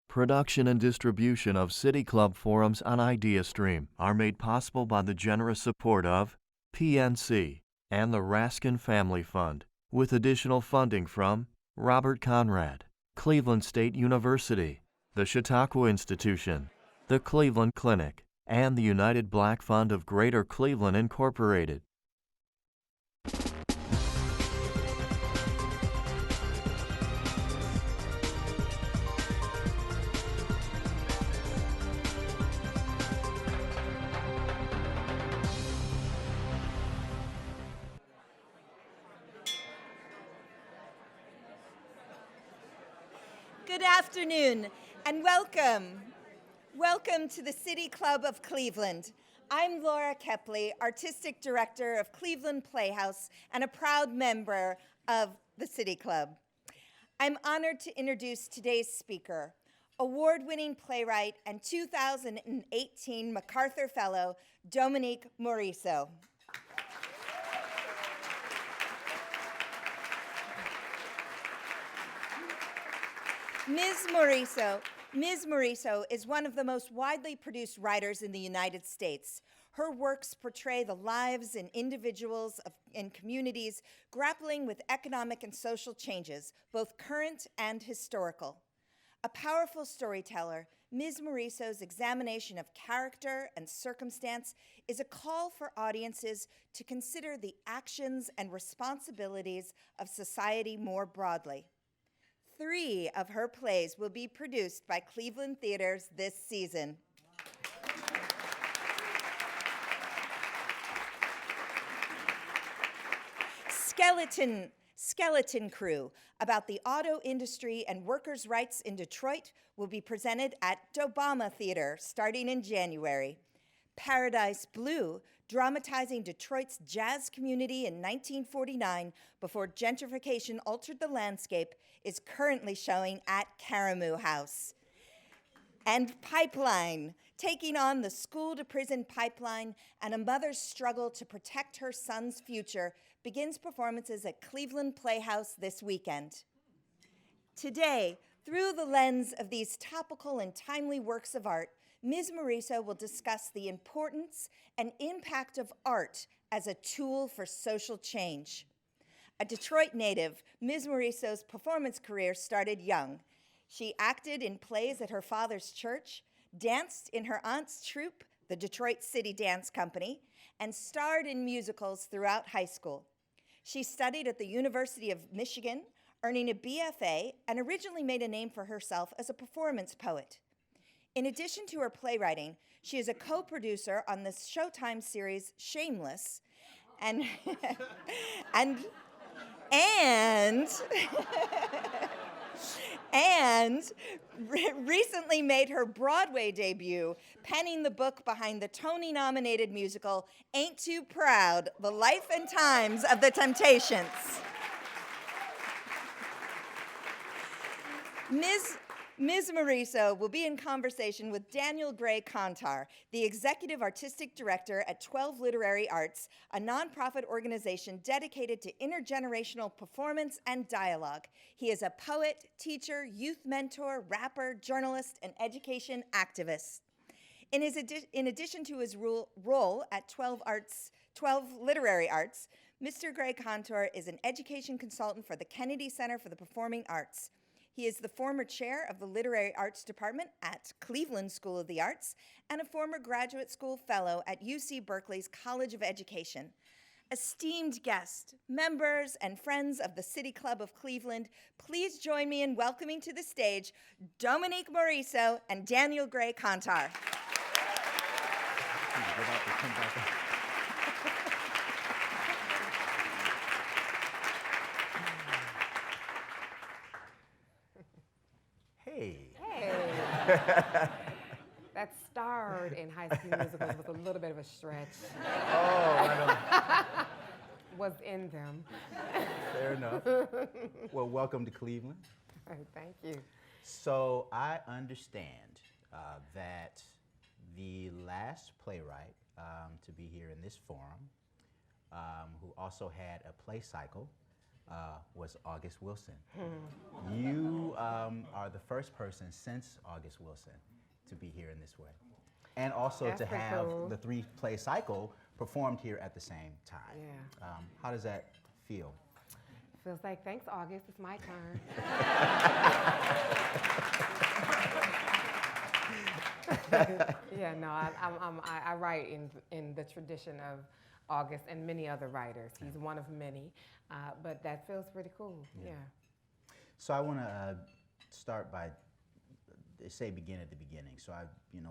Production and distribution of City Club forums on IdeaStream are made possible by the generous support of PNC and the Raskin Family Fund, with additional funding from Robert Conrad, Cleveland State University, the Chautauqua Institution, the Cleveland Clinic, and the United Black Fund of Greater Cleveland, Incorporated. Good afternoon and welcome. Welcome to the City Club of Cleveland. I'm Laura Kepley, Artistic Director of Cleveland Playhouse and a proud member of the City Club. I'm honored to introduce today's speaker, award-winning playwright and 2018 MacArthur Fellow, Dominique Morisseau. Ms. Morisseau is one of the most widely produced writers in the United States. Her works portray the lives and individuals in communities grappling with economic and social changes, both current and historical. A powerful storyteller, Ms. Morisseau's examination of character and circumstance is a call for audiences to consider the actions and responsibilities of society more broadly. 3 of her plays will be produced by Cleveland theaters this season. Skeleton Crew, about the auto industry and workers' rights in Detroit, will be presented at Obama Theater starting in January. Paradise Blue, dramatizing Detroit's jazz community in 1949 before gentrification altered the landscape, is currently showing at Caramoo House. And Pipeline, taking on the school-to-prison pipeline and a mother's struggle to protect her son's future, begins performances at Cleveland Playhouse this weekend. Today, through the lens of these topical and timely works of art, Ms. Morisseau will discuss the importance and impact of art as a tool for social change. A Detroit native, Ms. Morisseau's performance career started young. She acted in plays at her father's church, danced in her aunt's troupe, the Detroit City Dance Company, and starred in musicals throughout high school. She studied at the University of Michigan, earning a BFA, and originally made a name for herself as a performance poet. In addition to her playwriting, she is a co-producer on the Showtime series Shameless, and recently made her Broadway debut, penning the book behind the Tony-nominated musical Ain't Too Proud: The Life and Times of the Temptations. Ms. Morisseau will be in conversation with Daniel Gray-Kontar, the Executive Artistic Director at 12 Literary Arts, a nonprofit organization dedicated to intergenerational performance and dialogue. He is a poet, teacher, youth mentor, rapper, journalist, and education activist. In addition to his role at 12 Literary Arts, Mr. Gray-Kontar is an education consultant for the Kennedy Center for the Performing Arts. He is the former chair of the Literary Arts Department at Cleveland School of the Arts and a former graduate school fellow at UC Berkeley's College of Education. Esteemed guests, members, and friends of the City Club of Cleveland, please join me in welcoming to the stage Dominique Morisseau and Daniel Gray-Kontar. That starred in High School Musicals was a little bit of a stretch. Oh, I know. Was in them. Fair enough. Well, welcome to Cleveland. Thank you. So I understand that the last playwright to be here in this forum, who also had a play cycle, was August Wilson. You are the first person since August Wilson to be here in this way. And also That's to pretty have cool. the 3-play cycle performed here at the same time. Yeah. How does that feel? Feels like, thanks, August, it's my turn. Yeah, no, I write in the tradition of August and many other writers. He's one of many, but that feels pretty cool, yeah. So I want to start by, begin at the beginning. So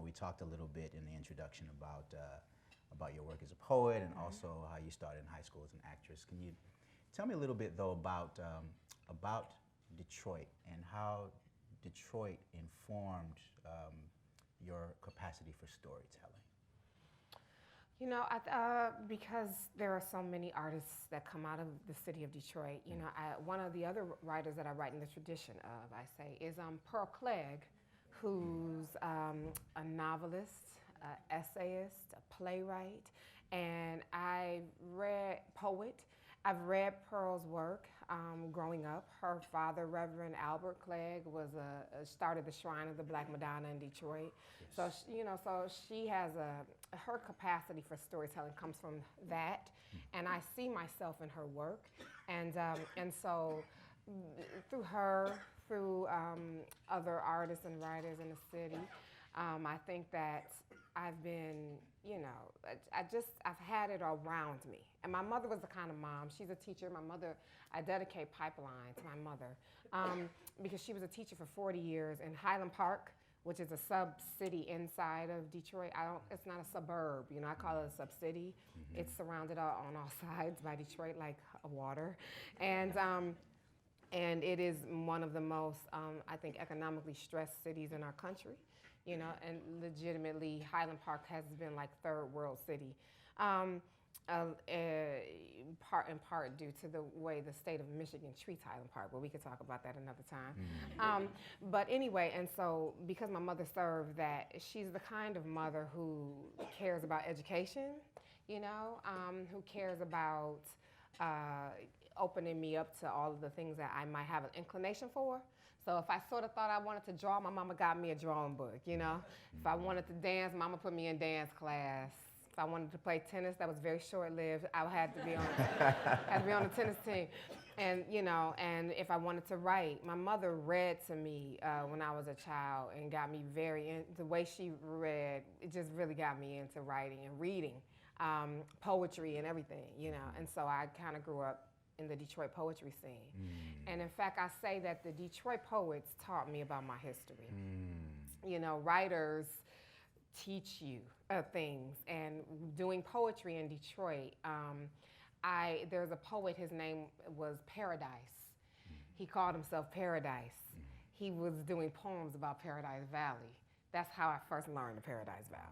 we talked a little bit in the introduction about your work as a poet and also how you started in high school as an actress. Can you tell me a little bit though about Detroit and how Detroit informed your capacity for storytelling? You know, because there are so many artists that come out of the city of Detroit, you know, one of the other writers that I write in the tradition of, I say, is Pearl Clegg, who's a novelist, essayist, a playwright, and I've read Pearl's work growing up. Her father, Reverend Albert Clegg, started the Shrine of the Black Madonna in Detroit. Yes. So she has her capacity for storytelling comes from that, and I see myself in her work, and so through her, through other artists and writers in the city, I think that I've been, I've had it around me. And my mother was the kind of mom, she's a teacher. My mother, I dedicate Pipeline to my mother because she was a teacher for 40 years in Highland Park, which is a sub-city inside of Detroit. It's not a suburb, I call it a sub-city. Mm-hmm. It's surrounded on all sides by Detroit like water. And it is one of the most, I think, economically stressed cities in our country. And legitimately, Highland Park has been like third world city, in part due to the way the state of Michigan treats Highland Park, but we could talk about that another time. But anyway, and so because my mother served that, she's the kind of mother who cares about education, who cares about opening me up to all of the things that I might have an inclination for. So if I sort of thought I wanted to draw, my mama got me a drawing book, If I wanted to dance, mama put me in dance class. If I wanted to play tennis, that was very short-lived. I had to be on the tennis team. And, and if I wanted to write, my mother read to me when I was a child and got me the way she read, it just really got me into writing and reading, poetry and everything, And so I kind of grew up in the Detroit poetry scene. And in fact, I say that the Detroit poets taught me about my history. Writers teach you things. And doing poetry in Detroit, there's a poet, his name was Paradise. He called himself Paradise. He was doing poems about Paradise Valley. That's how I first learned of Paradise Valley.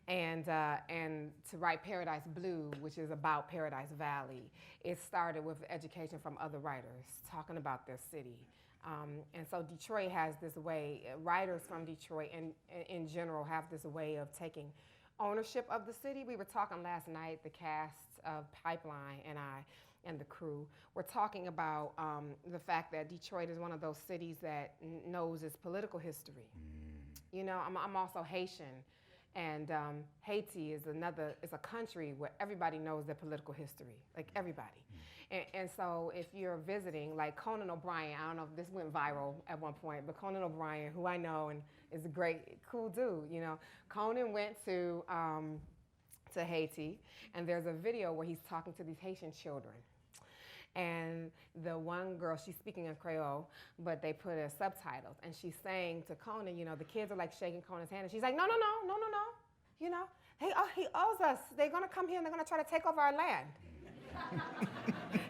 And to write Paradise Blue, which is about Paradise Valley, it started with education from other writers talking about their city. And so Detroit has this way, writers from Detroit and in general have this way of taking ownership of the city. We were talking last night, the cast of Pipeline and I and the crew were talking about the fact that Detroit is one of those cities that knows its political history. I'm also Haitian. And Haiti is a country where everybody knows their political history, like everybody. And so if you're visiting, like Conan O'Brien, I don't know if this went viral at one point, but Conan O'Brien, who I know and is a great, cool dude, Conan went to Haiti, and there's a video where he's talking to these Haitian children. And the one girl, she's speaking in Creole, but they put subtitles, and she's saying to Conan, the kids are like shaking Conan's hand, and she's like, no, he owes us. They're gonna come here and they're gonna try to take over our land.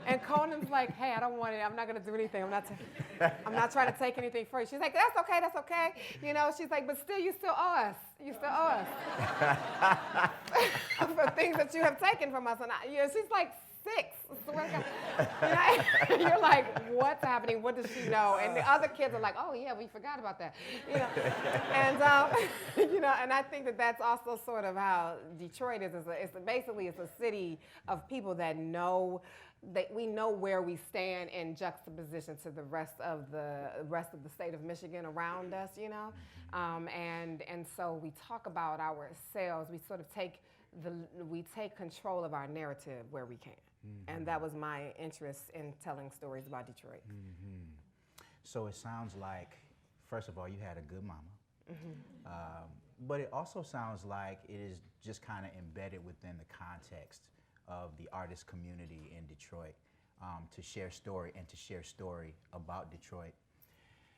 And Conan's like, hey, I don't want it. I'm not gonna do anything. I'm not trying to take anything for you. She's like, that's okay. She's like, but still, you still owe us. For things that you have taken from us. And she's like 6. You're like, what's happening? What does she know? And the other kids are like, oh yeah, we forgot about that. And and I think that that's also sort of how Detroit is. It's a city of people that know we know where we stand in juxtaposition to the rest of the state of Michigan around us, you know, and so we talk about ourselves. We sort of take control of our narrative where we can, and that was my interest in telling stories about Detroit. So it sounds like, first of all, you had a good mama, but it also sounds like it is just kind of embedded within the context of the artist community in Detroit, to share story and to share story about Detroit.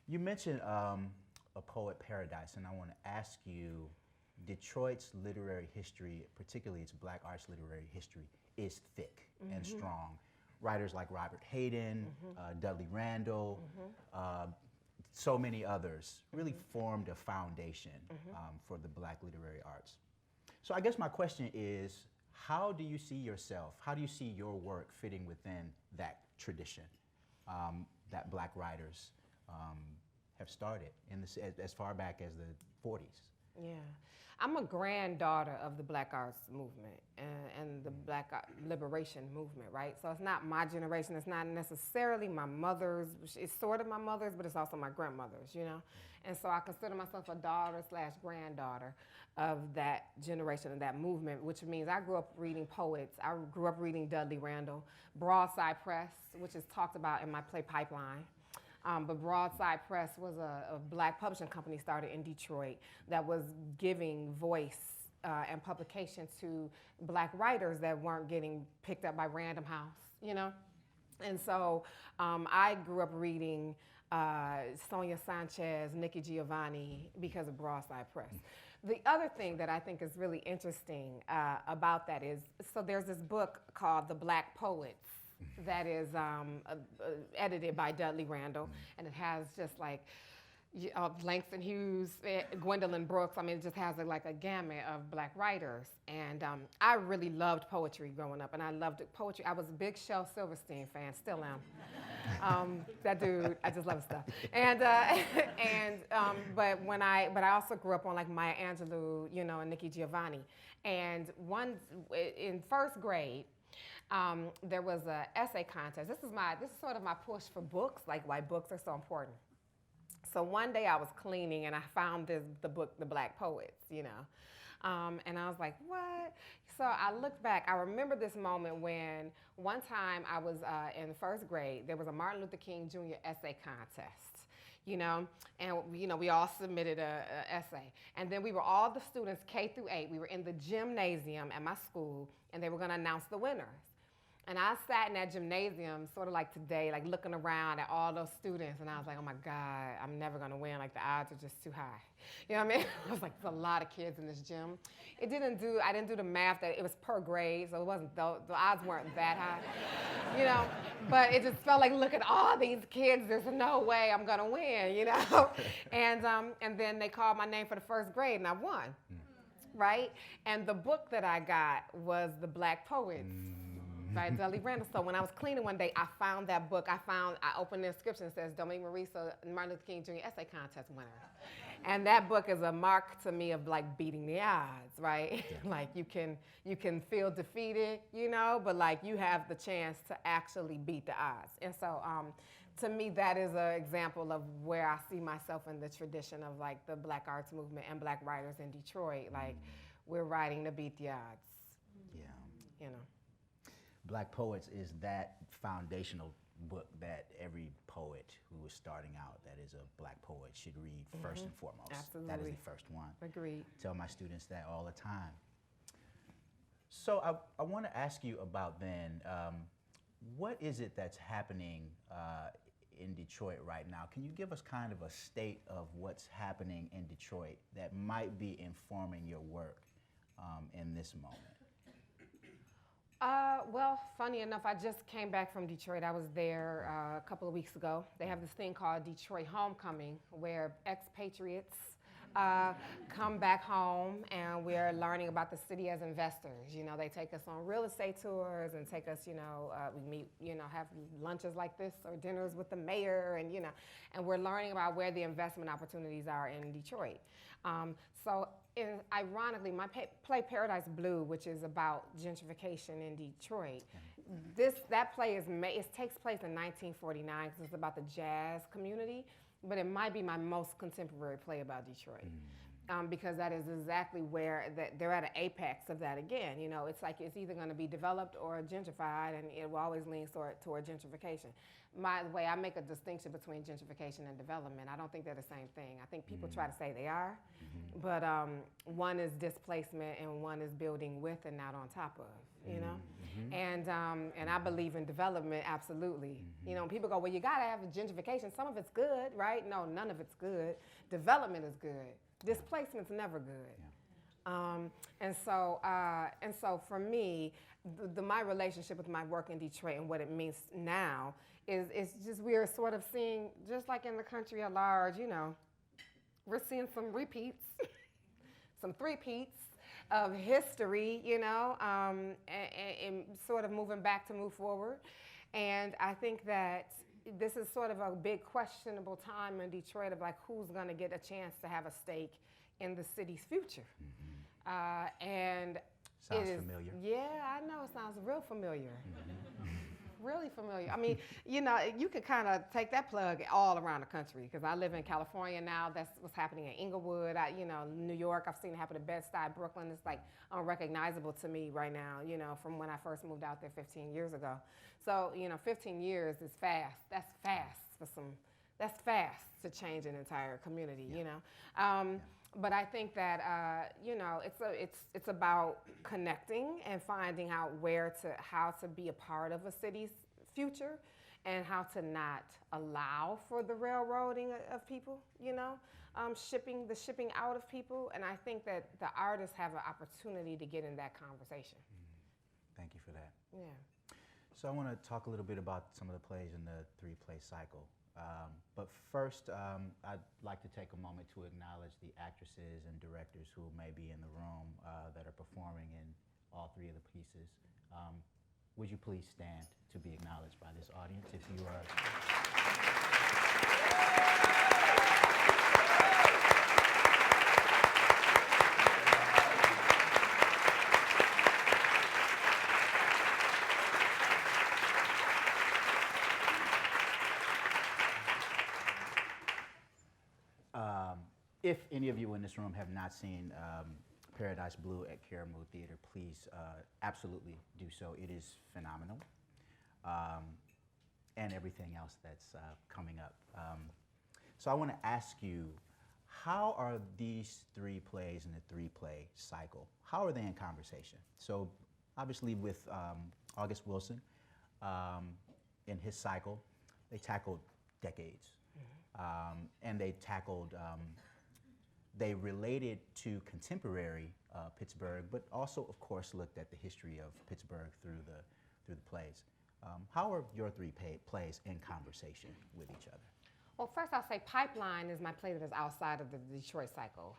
You mentioned a poet paradise, and I want to ask you, Detroit's literary history, particularly its black arts literary history, is thick and strong. Writers like Robert Hayden, Dudley Randall, so many others really formed a foundation for the black literary arts. So I guess my question is, how do you see yourself, how do you see your work fitting within that tradition that black writers have started in as far back as the 40s? Yeah. I'm a granddaughter of the Black Arts Movement and the Black Liberation Movement, right? So it's not my generation. It's not necessarily my mother's. It's sort of my mother's, but it's also my grandmother's, you know? And so I consider myself a daughter/granddaughter of that generation and that movement, which means I grew up reading poets. I grew up reading Dudley Randall, Broadside Press, which is talked about in my play Pipeline. But Broadside Press was a black publishing company started in Detroit that was giving voice and publication to black writers that weren't getting picked up by Random House, you know? And so I grew up reading Sonia Sanchez, Nikki Giovanni because of Broadside Press. The other thing that I think is really interesting about that is, so there's this book called The Black Poets that is edited by Dudley Randall, and it has just like Langston Hughes, Gwendolyn Brooks. I mean, it just has like a gamut of black writers. And I really loved poetry growing up, and I loved poetry. I was a big Shel Silverstein fan, still am. That dude, I just love his stuff. And but I also grew up on like Maya Angelou, you know, and Nikki Giovanni. And in first grade, there was an essay contest. This is sort of my push for books, like why books are so important. So one day I was cleaning and I found the book, The Black Poets, you know. And I was like, what? So I looked back. I remember this moment when one time I was in first grade, there was a Martin Luther King Jr. essay contest, you know, and you know, we all submitted a essay. And then we were all the students, K through 8, we were in the gymnasium at my school, and they were gonna announce the winners. And I sat in that gymnasium, sort of like today, like looking around at all those students, and I was like, oh my God, I'm never gonna win, like the odds are just too high. You know what I mean? I was like, there's a lot of kids in this gym. I didn't do the math that it was per grade, so it wasn't, the odds weren't that high, you know? But it just felt like, look at all these kids, there's no way I'm gonna win, you know? And then they called my name for the first grade, and I won, right? And the book that I got was The Black Poets. By Dudley Randall. So when I was cleaning one day, I found that book. I opened the inscription that says Dominique Morisseau, Martin Luther King Jr. Essay Contest winner. And that book is a mark to me of like beating the odds, right? Like you can feel defeated, you know, but like you have the chance to actually beat the odds. And so to me, that is an example of where I see myself in the tradition of like the black arts movement and black writers in Detroit. Like we're writing to beat the odds. Yeah. You know. Black Poets is that foundational book that every poet who is starting out that is a black poet should read first and foremost. Absolutely. That is the first one. Agreed. Tell my students that all the time. So I want to ask you about then, what is it that's happening in Detroit right now? Can you give us kind of a state of what's happening in Detroit that might be informing your work in this moment? Well, funny enough, I just came back from Detroit. I was there a couple of weeks ago. They have this thing called Detroit Homecoming, where expatriates come back home, and we're learning about the city as investors. You know, they take us on real estate tours and take us, you know, we meet, you know, have lunches like this or dinners with the mayor, and, you know, and we're learning about where the investment opportunities are in Detroit. Ironically, my play Paradise Blue, which is about gentrification in Detroit, that play it takes place in 1949 because it's about the jazz community, but it might be my most contemporary play about Detroit. Because that is exactly where they're at an apex of that again. You know, it's like it's either going to be developed or gentrified, and it will always lean toward gentrification. The way I make a distinction between gentrification and development, I don't think they're the same thing. I think people try to say they are, but one is displacement and one is building with and not on top of, you know? And I believe in development, absolutely. You know, people go, well, you got to have gentrification. Some of it's good, right? No, none of it's good. Development is good. Displacement's never good. And so for me, my relationship with my work in Detroit and what it means now is just we are sort of seeing, just like in the country at large, you know, we're seeing some repeats, some three-peats of history, you know, and sort of moving back to move forward. And I think that this is sort of a big questionable time in Detroit of like who's going to get a chance to have a stake in the city's future. And sounds familiar. Yeah, I know, it sounds real familiar. Really familiar. I mean, you know, you could kind of take that plug all around the country because I live in California now. That's what's happening in Inglewood. You know, New York, I've seen it happen in Bed-Stuy, Brooklyn. It's like unrecognizable to me right now, you know, from when I first moved out there 15 years ago. So, you know, 15 years is fast. That's fast to change an entire community, you know. But I think that you know, it's about connecting and finding out how to be a part of a city's future, and how to not allow for the railroading of people. You know, shipping out of people. And I think that the artists have an opportunity to get in that conversation. Thank you for that. Yeah. So I want to talk a little bit about some of the plays in the three-play cycle. But first, I'd like to take a moment to acknowledge the actresses and directors who may be in the room that are performing in all three of the pieces. Would you please stand to be acknowledged by this audience if you are... If any of you in this room have not seen Paradise Blue at Karamu Theater, please absolutely do so. It is phenomenal. And everything else that's coming up. So I want to ask you, how are these three plays in the three-play cycle, how are they in conversation? So obviously with August Wilson, in his cycle, they tackled decades. And they tackled, they related to contemporary Pittsburgh, but also, of course, looked at the history of Pittsburgh through the plays. How are your three plays in conversation with each other? Well, first I'll say Pipeline is my play that is outside of the Detroit cycle.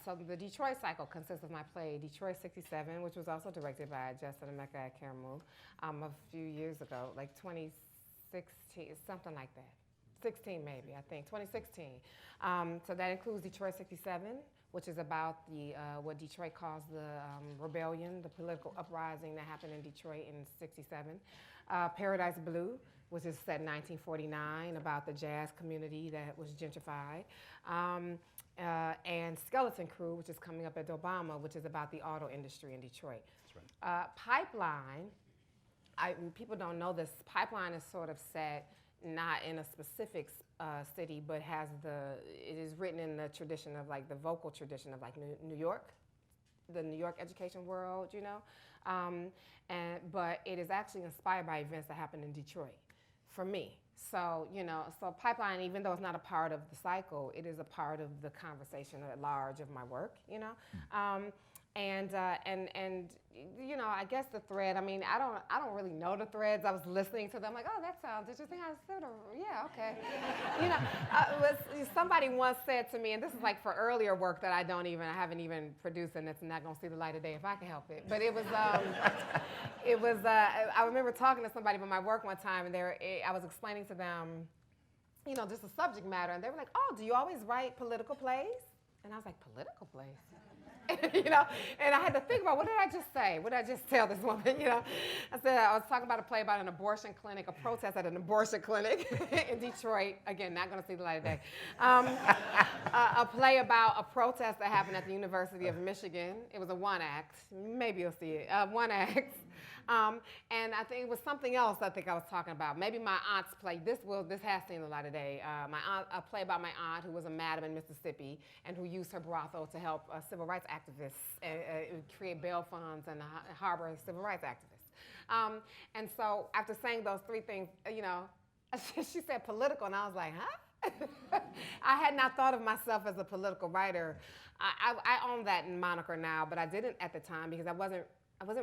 So the Detroit cycle consists of my play Detroit 67, which was also directed by Justin and Mecca at Karamu a few years ago, like 2016, something like that. 16 maybe, I think, 2016. So that includes Detroit 67, which is about what Detroit calls the rebellion, the political uprising that happened in Detroit in 67. Paradise Blue, which is set in 1949, about the jazz community that was gentrified. And Skeleton Crew, which is coming up at Obama, which is about the auto industry in Detroit. That's right. Pipeline, people don't know this, Pipeline is sort of set not in a specific city, but it is written in the tradition of like the vocal tradition of like New York, the New York education world, you know. But it is actually inspired by events that happened in Detroit, for me. So, you know, so Pipeline, even though it's not a part of the cycle, it is a part of the conversation at large of my work, you know. And you know, I guess the thread, I mean, I don't really know the threads. I was listening to them like, oh, that sounds interesting. I said, yeah, okay. You know, somebody once said to me, and this is like for earlier work that I haven't even produced, and it's not gonna see the light of day if I can help it. But it was, I remember talking to somebody about my work one time, and I was explaining to them, you know, just the subject matter, and they were like, oh, do you always write political plays? And I was like, political plays? You know, and I had to think about, what did I just say? What did I just tell this woman, you know? I said, I was talking about a play about an abortion clinic, a protest at an abortion clinic in Detroit. Again, not gonna see the light of day. A play about a protest that happened at the University of Michigan. It was a one act, maybe you'll see it, one act. And I think it was something else I think I was talking about. Maybe my aunt's play. This has seen the light of day. A play about my aunt who was a madam in Mississippi and who used her brothel to help civil rights activists create bail funds and harbor civil rights activists. And so after saying those three things, you know, she said political, and I was like, huh? I had not thought of myself as a political writer. I own that moniker now, but I didn't at the time because I wasn't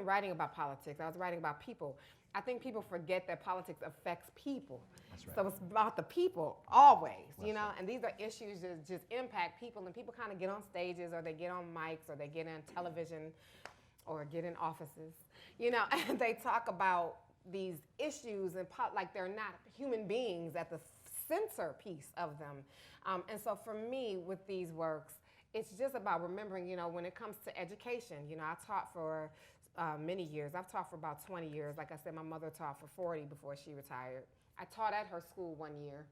writing about politics. I was writing about people. I think people forget that politics affects people. That's right. So it's about the people always, That's you know, right. and these are issues that just impact people, and people kind of get on stages or they get on mics or they get on television or get in offices, you know, and they talk about these issues and like they're not human beings at the centerpiece of them. And so for me, with these works, it's just about remembering, you know, when it comes to education, you know, I taught for many years. I've taught for about 20 years. Like I said, my mother taught for 40 before she retired. I taught at her school 1 year,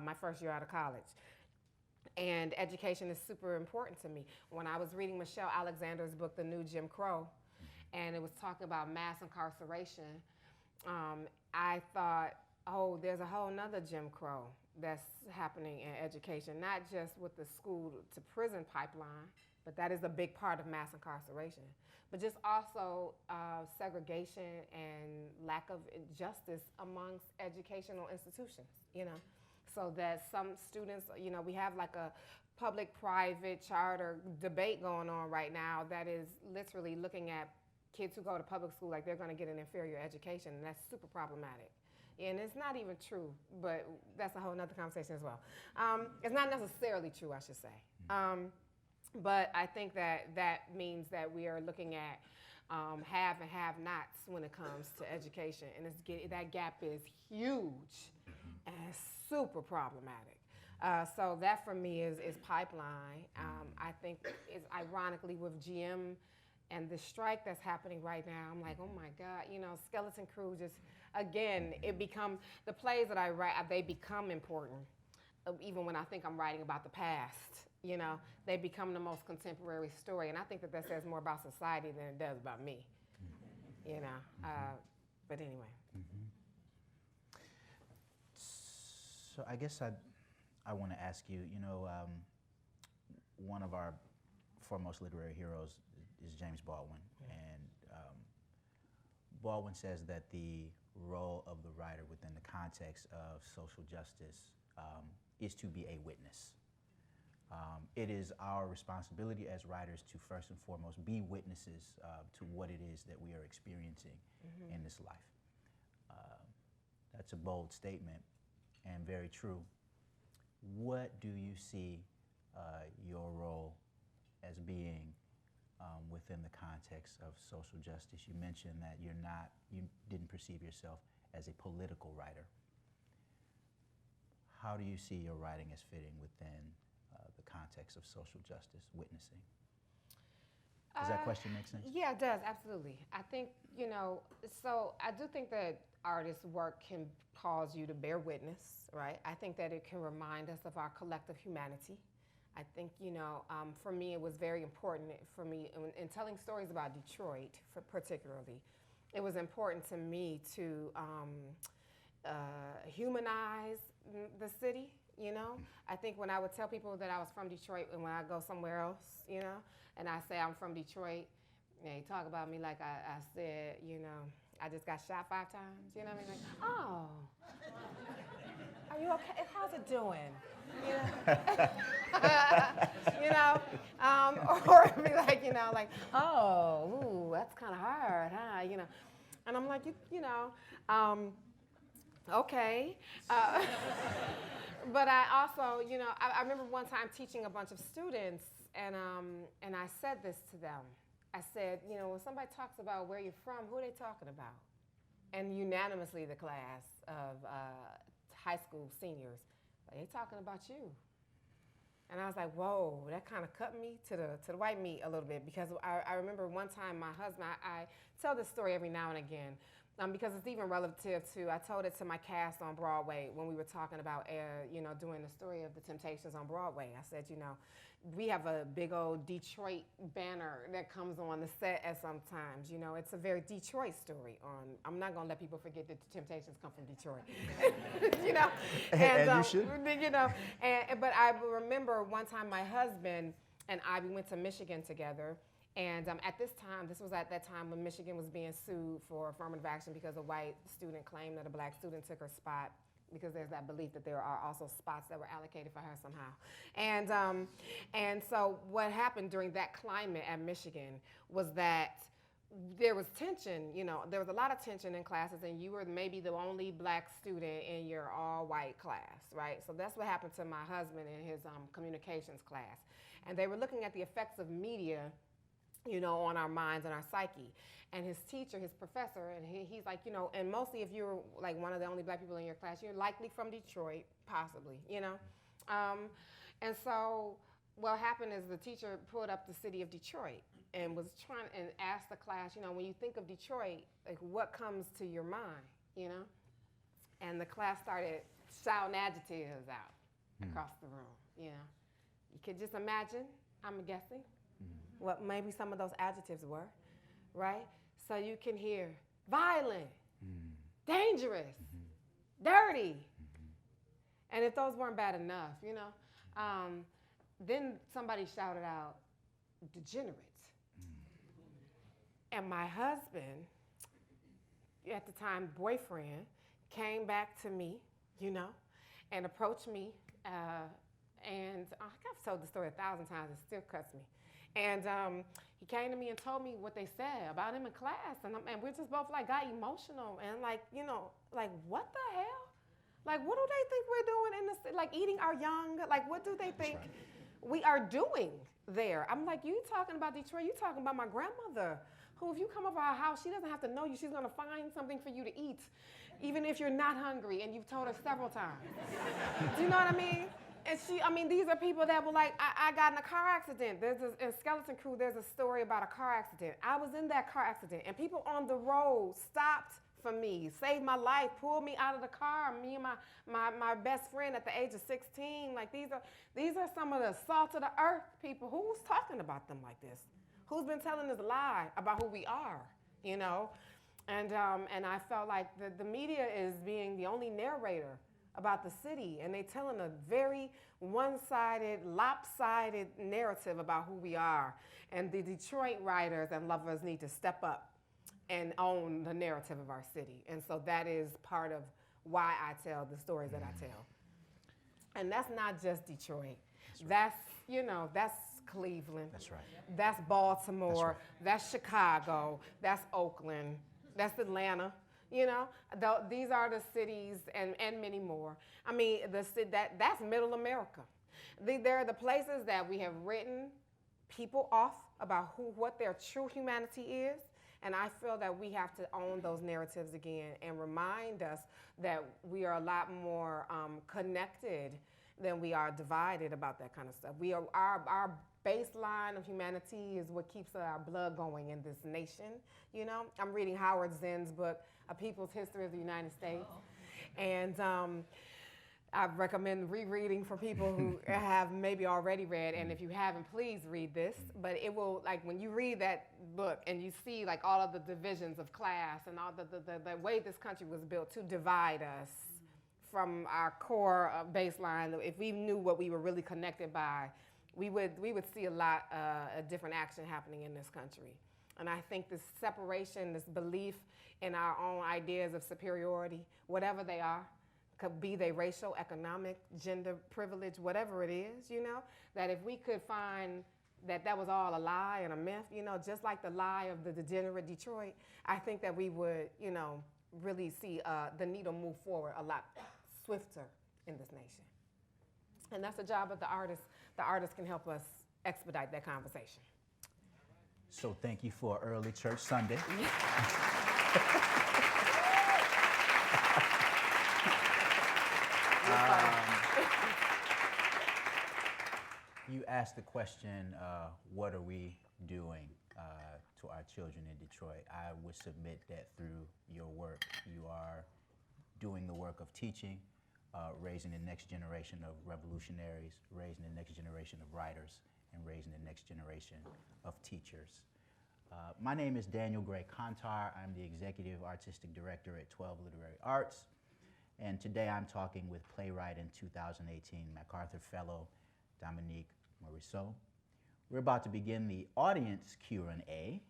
my first year out of college. And education is super important to me. When I was reading Michelle Alexander's book, The New Jim Crow, and it was talking about mass incarceration, I thought, oh, there's a whole nother Jim Crow that's happening in education, not just with the school to prison pipeline, but that is a big part of mass incarceration, but just also segregation and lack of justice amongst educational institutions, you know, so that some students, you know, we have like a public-private charter debate going on right now that is literally looking at kids who go to public school like they're going to get an inferior education, and that's super problematic. And it's not even true, but that's a whole nother conversation as well. It's not necessarily true, I should say. But I think that means that we are looking at have and have-nots when it comes to education, and that gap is huge and super problematic. So that for me is pipeline. I think it's ironically with GM and the strike that's happening right now, I'm like, oh my God, you know, Skeleton Crew just, again, the plays that I write, they become important, even when I think I'm writing about the past, you know, they become the most contemporary story, and I think that says more about society than it does about me, you know, but anyway. So I guess I want to ask you, you know, one of our foremost literary heroes is James Baldwin, and Baldwin says that the role of the writer within the context of social justice is to be a witness. It is our responsibility as writers to first and foremost be witnesses to what it is that we are experiencing in this life. That's a bold statement and very true. What do you see your role as being within the context of social justice? You mentioned that you didn't perceive yourself as a political writer. How do you see your writing as fitting within the context of social justice, witnessing? Does that question make sense? Yeah, it does, absolutely. I think, you know, so I do think that artists' work can cause you to bear witness, right? I think that it can remind us of our collective humanity. I think, you know, for me, it was very important for me, in telling stories about Detroit, particularly, it was important to me to humanize the city, you know? I think when I would tell people that I was from Detroit, and when I go somewhere else, you know, and I say I'm from Detroit, they talk about me like I said, you know, I just got shot 5 times, you know what I mean? Like, oh, are you okay? How's it doing? You know, or be like, you know, like, oh, ooh, that's kind of hard, huh? You know, and I'm like, you know, okay. But I also, you know, I remember one time teaching a bunch of students, and I said this to them. I said, you know, when somebody talks about where you're from, who are they talking about? And unanimously, the class of high school seniors, they talking about you. And I was like, whoa, that kind of cut me to the white meat a little bit, because I remember one time my husband, I tell this story every now and again, because it's even relative to, I told it to my cast on Broadway when we were talking about, doing the story of the Temptations on Broadway. I said, we have a big old Detroit banner that comes on the set at sometimes. It's a very Detroit story. I'm not gonna let people forget that the Temptations come from Detroit. And you should. But I remember one time my husband and I, we went to Michigan together. And at this time, this was at that time when Michigan was being sued for affirmative action because a white student claimed that a black student took her spot, because there's that belief that there are also spots that were allocated for her somehow. And so what happened during that climate at Michigan was that there was tension, there was a lot of tension in classes, and you were maybe the only black student in your all-white class, right? So that's what happened to my husband in his communications class. And they were looking at the effects of media, on our minds and our psyche. And his teacher, his professor, and he's like, and mostly if you're like one of the only black people in your class, you're likely from Detroit, possibly, And so what happened is the teacher pulled up the city of Detroit and was trying and asked the class, when you think of Detroit, like what comes to your mind, And the class started shouting adjectives out across the room, You could just imagine, I'm guessing, what maybe some of those adjectives were, right? So you can hear violent, dangerous, dirty. And if those weren't bad enough, then somebody shouted out degenerate. And my husband, at the time boyfriend, came back to me, and approached me. And I've told the story 1,000 times, it still cuts me. And he came to me and told me what they said about him in class. And we just both got emotional and what the hell? What do they think we're doing in this, eating our young? What do they think we are doing there? I'm like, you talking about Detroit, you talking about my grandmother, who if you come over our house, she doesn't have to know you. She's gonna find something for you to eat, even if you're not hungry, and you've told her several times. Do you know what I mean? And these are people that were like, I got in a car accident. In Skeleton Crew, there's a story about a car accident. I was in that car accident, and people on the road stopped for me, saved my life, pulled me out of the car, me and my best friend at the age of 16. These are some of the salt of the earth people. Who's talking about them like this? Who's been telling this lie about who we are, And I felt like the media is being the only narrator about the city, and they telling a very one-sided, lopsided narrative about who we are. And the Detroit writers and lovers need to step up and own the narrative of our city. And so that is part of why I tell the stories that I tell. And that's not just Detroit. That's Cleveland. That's right. That's Baltimore. That's Chicago. That's Oakland. That's Atlanta. These are the cities and many more. That's Middle America. They're the places that we have written people off about what their true humanity is. And I feel that we have to own those narratives again and remind us that we are a lot more connected than we are divided about that kind of stuff. Our baseline of humanity is what keeps our blood going in this nation. I'm reading Howard Zinn's book, A People's History of the United States. And I recommend rereading for people who have maybe already read. And if you haven't, please read this. But it will, when you read that book and you see all of the divisions of class and all the way this country was built to divide us from our core baseline, if we knew what we were really connected by, we would see a lot of different action happening in this country. And I think this separation, this belief in our own ideas of superiority, whatever they are, could be they racial, economic, gender, privilege, whatever it is, that if we could find that was all a lie and a myth, just like the lie of the degenerate Detroit, I think that we would, really see the needle move forward a lot swifter in this nation. And that's the job of the artist. The artist can help us expedite that conversation. So thank you for early church Sunday. You asked the question, what are we doing to our children in Detroit? I would submit that through your work, you are doing the work of teaching, raising the next generation of revolutionaries, raising the next generation of writers, and raising the next generation of teachers. My name is Daniel Gray-Kontar. I'm the Executive Artistic Director at 12 Literary Arts. And today I'm talking with playwright and 2018 MacArthur Fellow, Dominique Morisseau. We're about to begin the audience Q&A,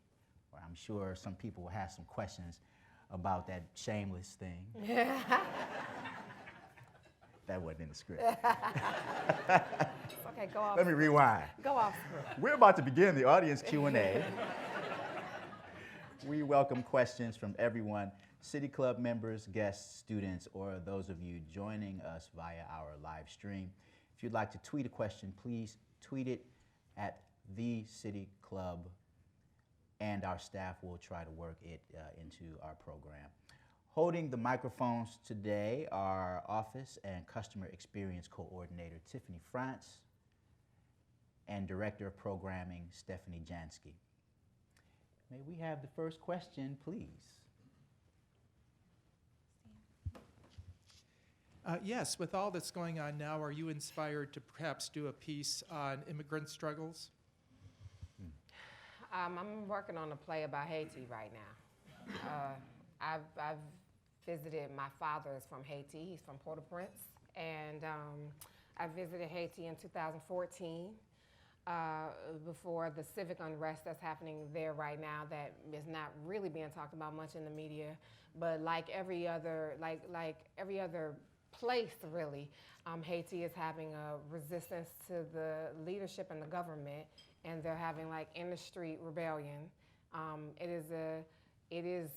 where I'm sure some people will have some questions about that shameless thing. That wasn't in the script. Okay, go off. Let me rewind. Go off script. We're about to begin the audience Q&A. We welcome questions from everyone, City Club members, guests, students, or those of you joining us via our live stream. If you'd like to tweet a question, please tweet it at the City Club, and our staff will try to work it into our program. Holding the microphones today are Office and Customer Experience Coordinator Tiffany France and Director of Programming Stephanie Jansky. May we have the first question, please? Yes, with all that's going on now, are you inspired to perhaps do a piece on immigrant struggles? I'm working on a play about Haiti right now. I've visited, my father is from Haiti, he's from Port-au-Prince, and I visited Haiti in 2014 before the civic unrest that's happening there right now that is not really being talked about much in the media, but like every other place really, Haiti is having a resistance to the leadership and the government, and they're having like in the street rebellion. It is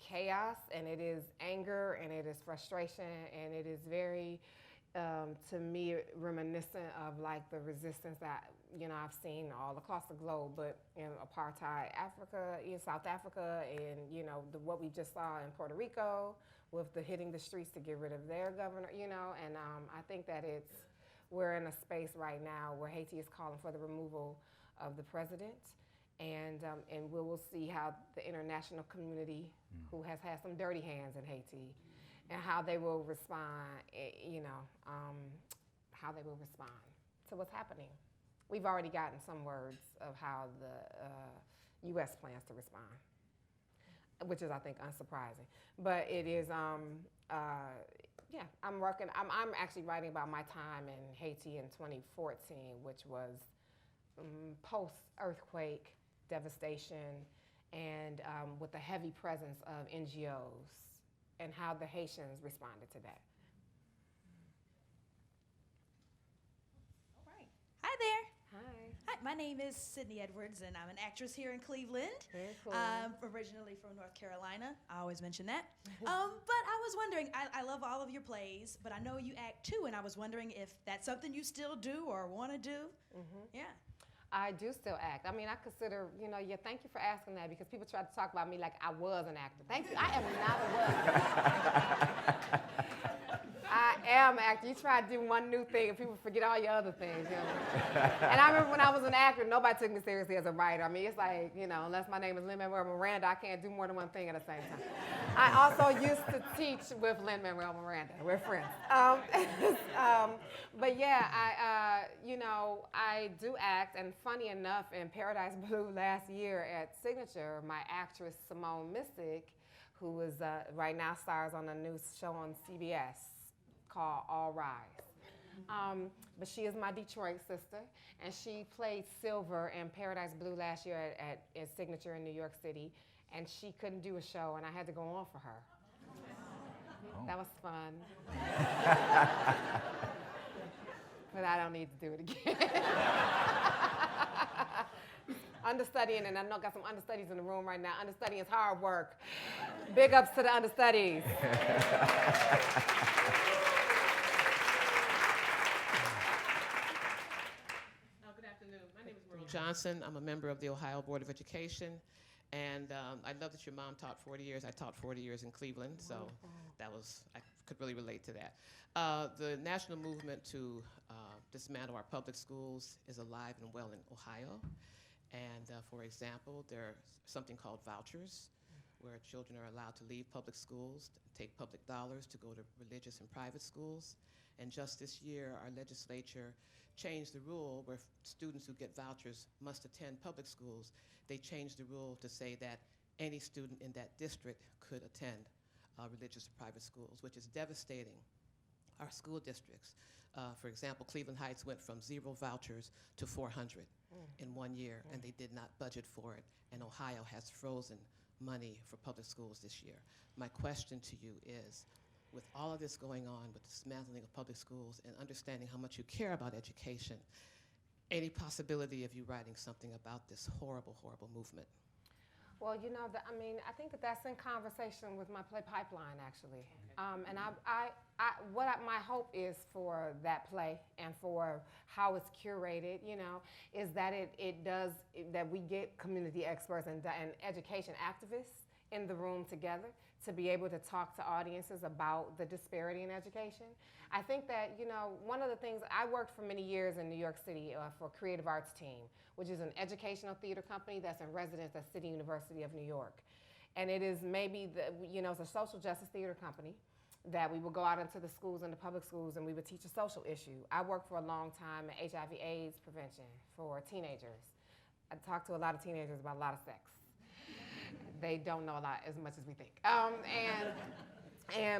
chaos, and it is anger, and it is frustration, and it is very, to me, reminiscent of like the resistance that I've seen all across the globe, but in apartheid Africa, in South Africa, and what we just saw in Puerto Rico with the hitting the streets to get rid of their governor, and I think that we're in a space right now where Haiti is calling for the removal of the president, and we will see how the international community, who has had some dirty hands in Haiti, and how they will respond, how they will respond to what's happening. We've already gotten some words of how the U.S. plans to respond, which is, I think, unsurprising. But it is, I'm actually writing about my time in Haiti in 2014, which was post-earthquake devastation, and with the heavy presence of NGOs, and how the Haitians responded to that. All right. Hi there. Hi. Hi, my name is Sydney Edwards, and I'm an actress here in Cleveland. Very cool. Originally from North Carolina. I always mention that. But I was wondering, I love all of your plays, but I know you act too, and I was wondering if that's something you still do or want to do. Yeah. I do still act. I mean, I consider, thank you for asking that, because people try to talk about me like I was an actor. Thank you. I am not a was. I am an actor. You try to do one new thing and people forget all your other things, And I remember when I was an actor, nobody took me seriously as a writer. I mean, it's like, unless my name is Lin-Manuel Miranda, I can't do more than one thing at the same time. I also used to teach with Lin-Manuel Miranda. We're friends. But yeah, I do act, and funny enough, in Paradise Blue last year at Signature, my actress Simone Missick, who is right now stars on a new show on CBS called All Rise. But she is my Detroit sister, and she played Silver in Paradise Blue last year at Signature in New York City, and she couldn't do a show, and I had to go on for her. Oh. That was fun. But I don't need to do it again. Understudying, and I know I got some understudies in the room right now. Understudying is hard work. Big ups to the understudies. Good afternoon. My name is Merle Johnson. I'm a member of the Ohio Board of Education. And I love that your mom taught 40 years. I taught 40 years in Cleveland, so I could really relate to that. The national movement to dismantle our public schools is alive and well in Ohio. And for example, there's something called vouchers, where children are allowed to leave public schools, take public dollars to go to religious and private schools. And just this year, our legislature changed the rule where students who get vouchers must attend public schools. They changed the rule to say that any student in that district could attend religious or private schools, which is devastating our school districts. For example, Cleveland Heights went from 0 vouchers to 400 in 1 year, and they did not budget for it. And Ohio has frozen money for public schools this year. My question to you is, with all of this going on, with the dismantling of public schools and understanding how much you care about education, any possibility of you writing something about this horrible, horrible movement? Well, you know, I think that's in conversation with my play pipeline, actually. And my hope is for that play and for how it's curated, you know, is that that we get community experts and education activists in the room together to be able to talk to audiences about the disparity in education. I think that, you know, one of the things, I worked for many years in New York City for Creative Arts Team, which is an educational theater company that's in residence at City University of New York. And it is maybe, it's a social justice theater company that we would go out into the schools and the public schools and we would teach a social issue. I worked for a long time in HIV/AIDS prevention for teenagers. I talked to a lot of teenagers about a lot of sex. They don't know a lot as much as we think.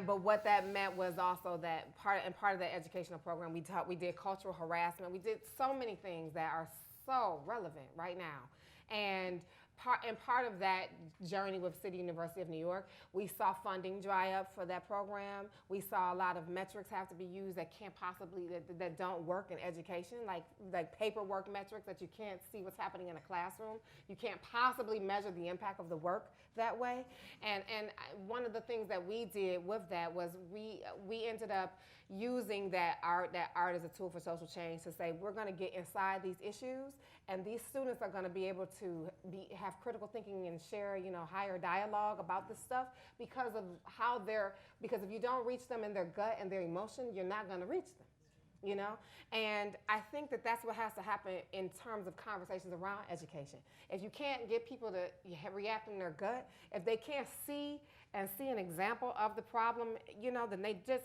But what that meant was also that part of the educational program, we did cultural harassment. We did so many things that are so relevant right now. And part of that journey with City University of New York, we saw funding dry up for that program. We saw a lot of metrics have to be used that can't possibly, that don't work in education, like paperwork metrics that you can't see what's happening in a classroom. You can't possibly measure the impact of the work that way. And one of the things that we did with that was we ended up using that art as a tool for social change to say we're going to get inside these issues, and these students are going to be able to have critical thinking and share, higher dialogue about this stuff because if you don't reach them in their gut and their emotion, you're not going to reach them. And I think that that's what has to happen in terms of conversations around education. If you can't get people to react in their gut, if they can't see an example of the problem, then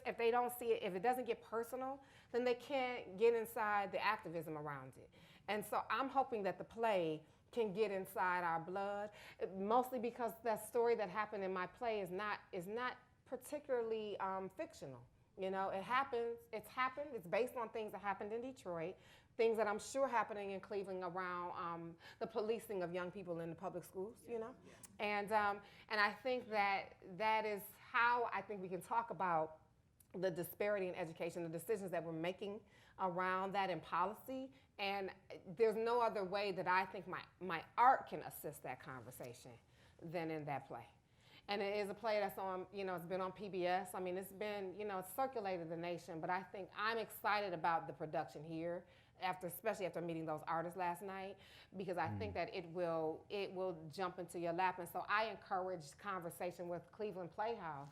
if they don't see it, if it doesn't get personal, then they can't get inside the activism around it. And so I'm hoping that the play can get inside our blood, mostly because that story that happened in my play is not particularly fictional. It happens, it's happened, it's based on things that happened in Detroit, things that I'm sure happening in Cleveland around the policing of young people in the public schools, And I think that is how I think we can talk about the disparity in education, the decisions that we're making around that in policy. And there's no other way that I think my art can assist that conversation than in that play. And it is a play that's on, it's been on PBS. I mean, it's been, it's circulated the nation, but I think I'm excited about the production here, especially after meeting those artists last night, because I think that it will jump into your lap. And so I encourage conversation with Cleveland Playhouse,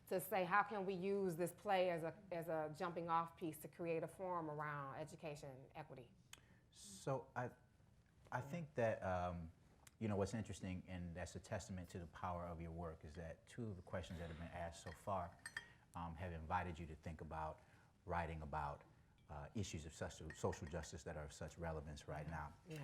to say how can we use this play as a jumping off piece to create a forum around education equity. So I think that what's interesting, and that's a testament to the power of your work, is that two of the questions that have been asked so far have invited you to think about writing about issues of social justice that are of such relevance right now. Yeah.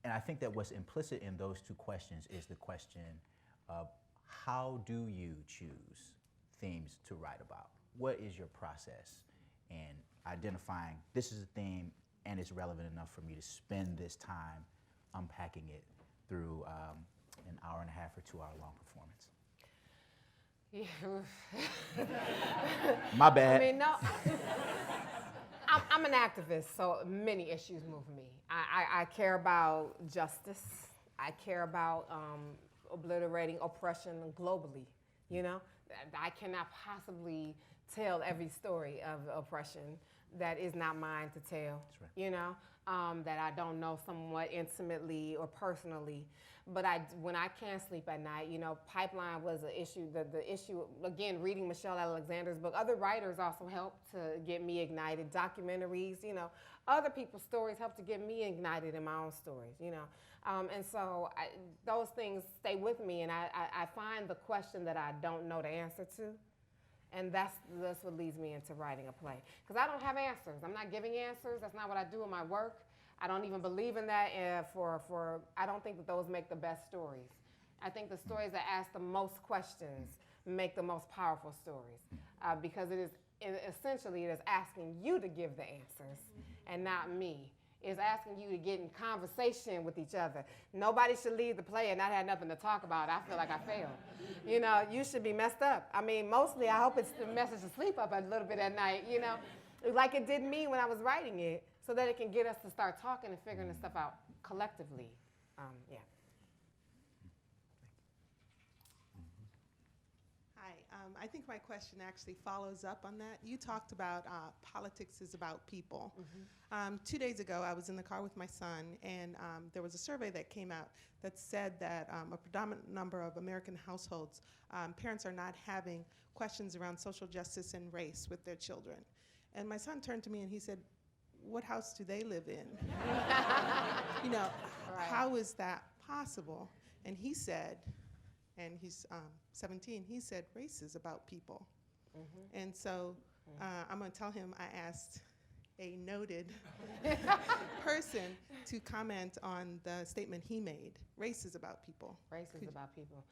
And I think that what's implicit in those two questions is the question of how do you choose themes to write about? What is your process in identifying this is a theme and it's relevant enough for me to spend this time unpacking it through an hour and a half or 2 hour long performance? Yeah. My bad. I mean, no. I'm an activist, so many issues move me. I care about justice. I care about obliterating oppression globally. I cannot possibly tell every story of oppression that is not mine to tell. That's right. that I don't know somewhat intimately or personally. But when I can't sleep at night, pipeline was an issue. The issue, again, reading Michelle Alexander's book, other writers also helped to get me ignited. Documentaries, other people's stories helped to get me ignited in my own stories, and so those things stay with me, and I find the question that I don't know the answer to, and that's what leads me into writing a play. Because I don't have answers. I'm not giving answers. That's not what I do in my work. I don't even believe in that. I don't think that those make the best stories. I think the stories that ask the most questions make the most powerful stories, because it is asking you to give the answers and not me. It's asking you to get in conversation with each other. Nobody should leave the play and not have nothing to talk about. I feel like I failed. You should be messed up. I mean, mostly I hope it's the message to sleep up a little bit at night, like it did me when I was writing it, so that it can get us to start talking and figuring this stuff out collectively. Yeah. Hi, I think my question actually follows up on that. You talked about politics is about people. 2 days ago, I was in the car with my son, and there was a survey that came out that said that a predominant number of American households, parents are not having questions around social justice and race with their children. And my son turned to me and he said, "What house do they live in?" Right. How is that possible? And he said, and he's 17, he said, race is about people. And so I'm going to tell him I asked a noted person to comment on the statement he made. Race is about people. Race is about people.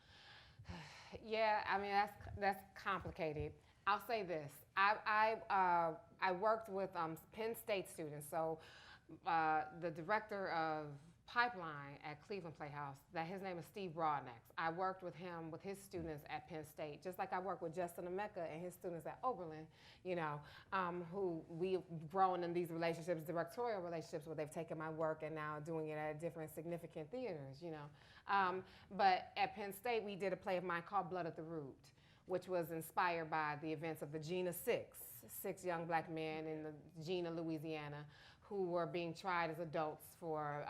Yeah, I mean, that's complicated. I'll say this. I worked with Penn State students. So the director of Pipeline at Cleveland Playhouse, his name is Steve Broadnax. I worked with him with his students at Penn State, just like I work with Justin Emeka and his students at Oberlin, who we've grown in these relationships, directorial relationships, where they've taken my work and now doing it at different significant theaters, But at Penn State, we did a play of mine called Blood at the Root, which was inspired by the events of the Gina six young black men in the Gina, Louisiana, who were being tried as adults for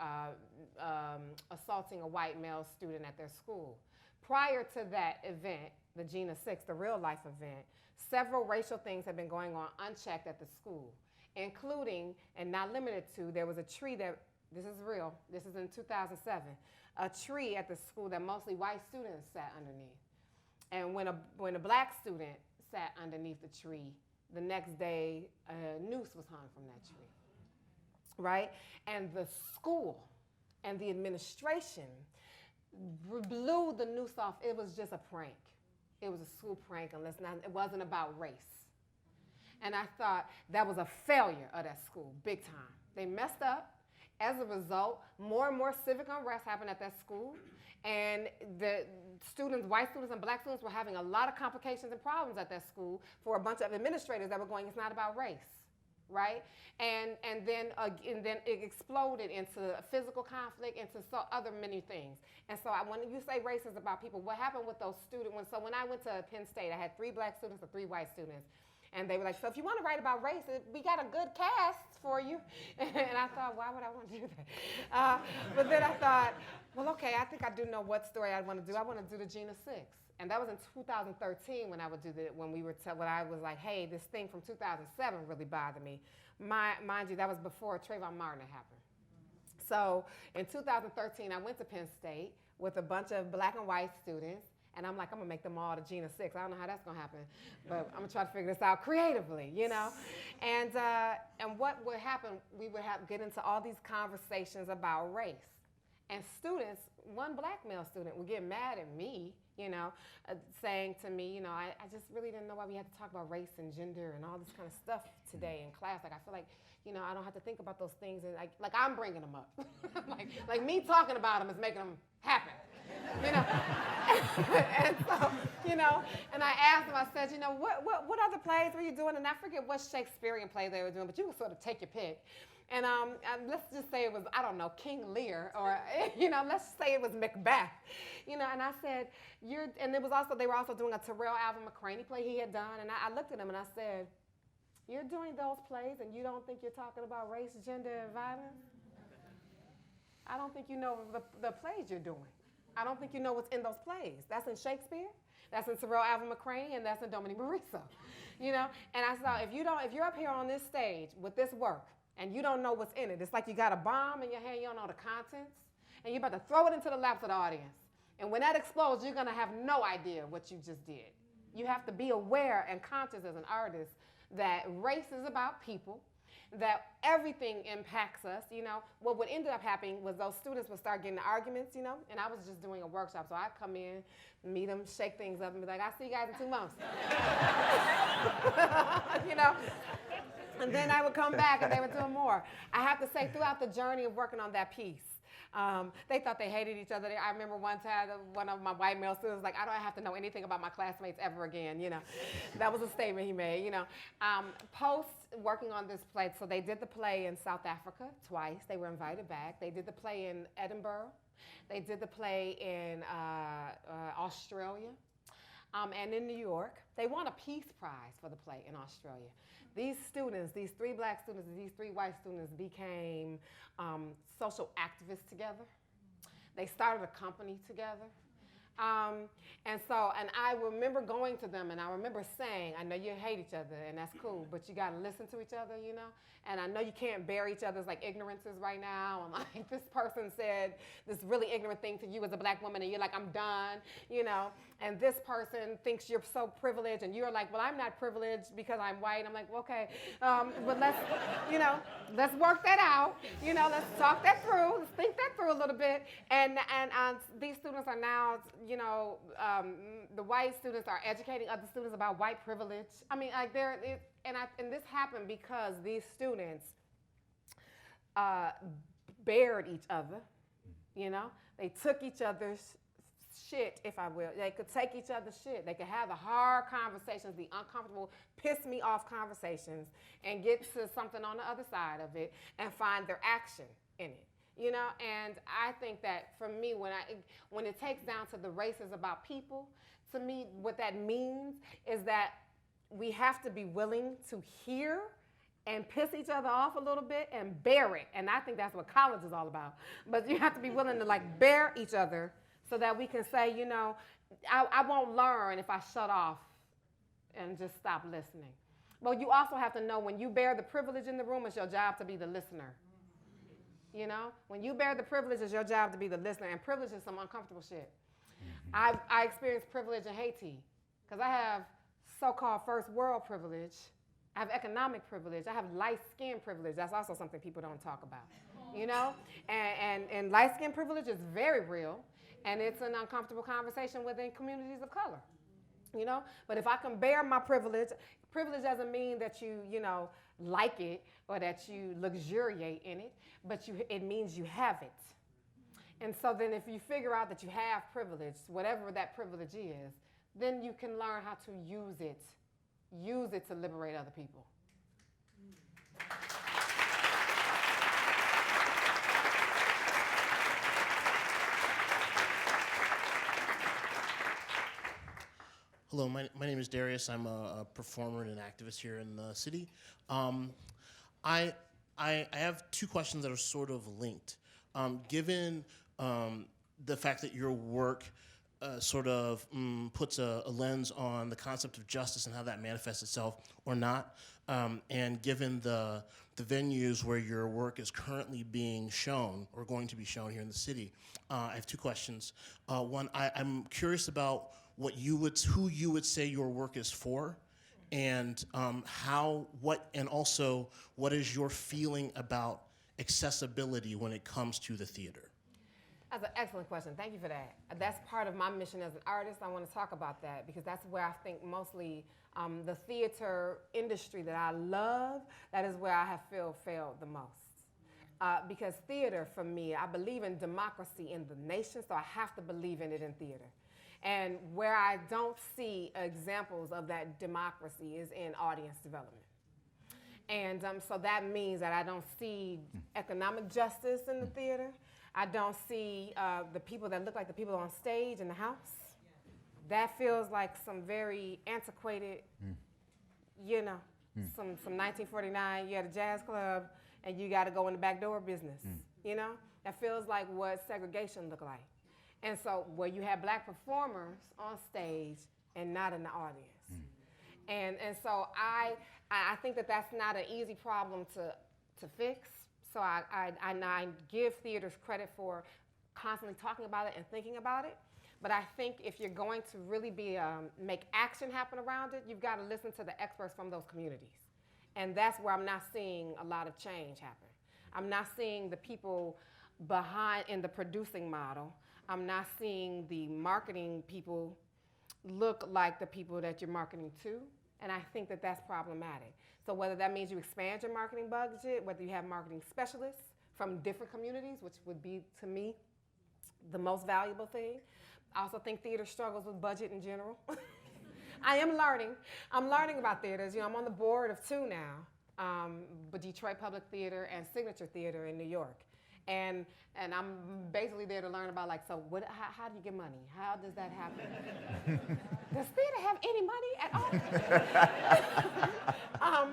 assaulting a white male student at their school. Prior to that event, the Gina 6, the real life event, several racial things had been going on unchecked at the school, including, and not limited to, there was a tree that, this is real, this is in 2007, a tree at the school that mostly white students sat underneath. And when a black student sat underneath the tree, the next day, a noose was hung from that tree, right? And the school and the administration blew the noose off. It was just a prank. It was a school prank, it wasn't about race. And I thought that was a failure of that school, big time. They messed up. As a result, more and more civic unrest happened at that school. And the students, white students and black students, were having a lot of complications and problems at that school for a bunch of administrators that were going, it's not about race, right? And then it exploded into a physical conflict, into other many things. And so when you say race is about people, what happened with those students? When I went to Penn State, I had 3 black students and 3 white students. And they were like, so if you want to write about race, we got a good cast for you. And I thought, why would I want to do that? But then I thought, well, okay, I think I do know what story I want to do. I want to do the Gina 6. And that was in 2013 when I would do when I was like, hey, this thing from 2007 really bothered me. Mind you, that was before Trayvon Martin had happened. So in 2013, I went to Penn State with a bunch of black and white students. And I'm like, I'm gonna make them all the Gina 6. I don't know how that's gonna happen, but I'm gonna try to figure this out creatively, And what would happen, we would get into all these conversations about race. And students, one black male student would get mad at me, saying to me, I just really didn't know why we had to talk about race and gender and all this kind of stuff today in class. Like, I feel like, I don't have to think about those things, and like I'm bringing them up. like me talking about them is making them happen. And so, and I asked them, I said, what other plays were you doing? And I forget what Shakespearean play they were doing, but you can sort of take your pick. And let's just say it was, I don't know, King Lear, or, let's say it was Macbeth. And I said, and they were also doing a Terrell Alvin McCraney play he had done. And I looked at him and I said, You're doing those plays and you don't think you're talking about race, gender, and violence? I don't think you know the plays you're doing. I don't think you know what's in those plays. That's in Shakespeare, that's in Sorrel Alvin McCrane, and that's in Dominique Morisseau. You know? And I thought, if you're up here on this stage with this work and you don't know what's in it, it's like you got a bomb in your hand, you don't know the contents, and you're about to throw it into the laps of the audience. And when that explodes, you're gonna have no idea what you just did. You have to be aware and conscious as an artist that race is about people, that everything impacts us. You know, what would end up happening was those students would start getting arguments, you know, and I was just doing a workshop, so I'd come in, meet them, shake things up, and be like, I'll see you guys in 2 months. You know, and then I would come back and they would do more. I have to say, throughout the journey of working on that piece, they thought they hated each other. I remember one time one of my white male students was like, I don't have to know anything about my classmates ever again, you know. That was a statement he made, you know. Post working on this play, so they did the play in South Africa twice. They were invited back. They did the play in Edinburgh. They did the play in Australia and in New York. They won a Peace Prize for the play in Australia. These students, these 3 black students and these 3 white students became social activists together. They started a company together. And I remember going to them and I remember saying, I know you hate each other and that's cool, but you gotta listen to each other, you know? And I know you can't bear each other's like ignorances right now. And like this person said this really ignorant thing to you as a black woman and you're like, I'm done, you know? And this person thinks you're so privileged and you're like, well, I'm not privileged because I'm white. I'm like, well, okay, but let's, you know, let's work that out. You know, let's talk that through, let's think that through a little bit. And these students are now, you know, the white students are educating other students about white privilege. I mean, like and this happened because these students bared each other, you know? They took each other's shit, if I will. They could take each other's shit. They could have the hard conversations, the uncomfortable, piss me off conversations, and get to something on the other side of it and find their action in it. You know, and I think that for me, when it takes down to the race is about people, to me, what that means is that we have to be willing to hear and piss each other off a little bit and bear it. And I think that's what college is all about. But you have to be willing to like bear each other so that we can say, you know, I won't learn if I shut off and just stop listening. But you also have to know when you bear the privilege in the room, it's your job to be the listener. You know, when you bear the privilege, it's your job to be the listener, and privilege is some uncomfortable shit. I experienced privilege in Haiti because I have so-called first world privilege. I have economic privilege. I have light skin privilege. That's also something people don't talk about, you know? And light skin privilege is very real, and it's an uncomfortable conversation within communities of color, you know? But if I can bear my privilege doesn't mean that you know, like it or that you luxuriate in it, but it means you have it. And so then if you figure out that you have privilege, whatever that privilege is, then you can learn how to use it to liberate other people. Hello, my name is Darius. I'm a performer and an activist here in the city. I have 2 questions that are sort of linked. Given the fact that your work sort of puts a lens on the concept of justice and how that manifests itself or not, and given the venues where your work is currently being shown or going to be shown here in the city, I have 2 questions. One, I'm curious about who you would say your work is for, and also what is your feeling about accessibility when it comes to the theater? That's an excellent question. Thank you for that. That's part of my mission as an artist. I want to talk about that because that's where I think mostly the theater industry that I love, that is where I have failed the most. Because theater, for me, I believe in democracy in the nation, so I have to believe in it in theater. And where I don't see examples of that democracy is in audience development. And so that means that I don't see economic justice in the theater. I don't see the people that look like the people on stage in the house. That feels like some very antiquated, you know, some 1949, you had a jazz club, and you got to go in the back door business. You know, that feels like what segregation looked like. And so where you have black performers on stage and not in the audience. And so I think that that's not an easy problem to fix. So I give theaters credit for constantly talking about it and thinking about it. But I think if you're going to really make action happen around it, you've got to listen to the experts from those communities. And that's where I'm not seeing a lot of change happen. I'm not seeing the people behind in the producing model. I'm not seeing the marketing people look like the people that you're marketing to. And I think that that's problematic. So whether that means you expand your marketing budget, whether you have marketing specialists from different communities, which would be, to me, the most valuable thing. I also think theater struggles with budget in general. I am learning. I'm learning about theaters. You know, I'm on the board of two now, but Detroit Public Theater and Signature Theater in New York. And I'm basically there to learn about, like, so how do you get money? How does that happen? Does theater have any money at all?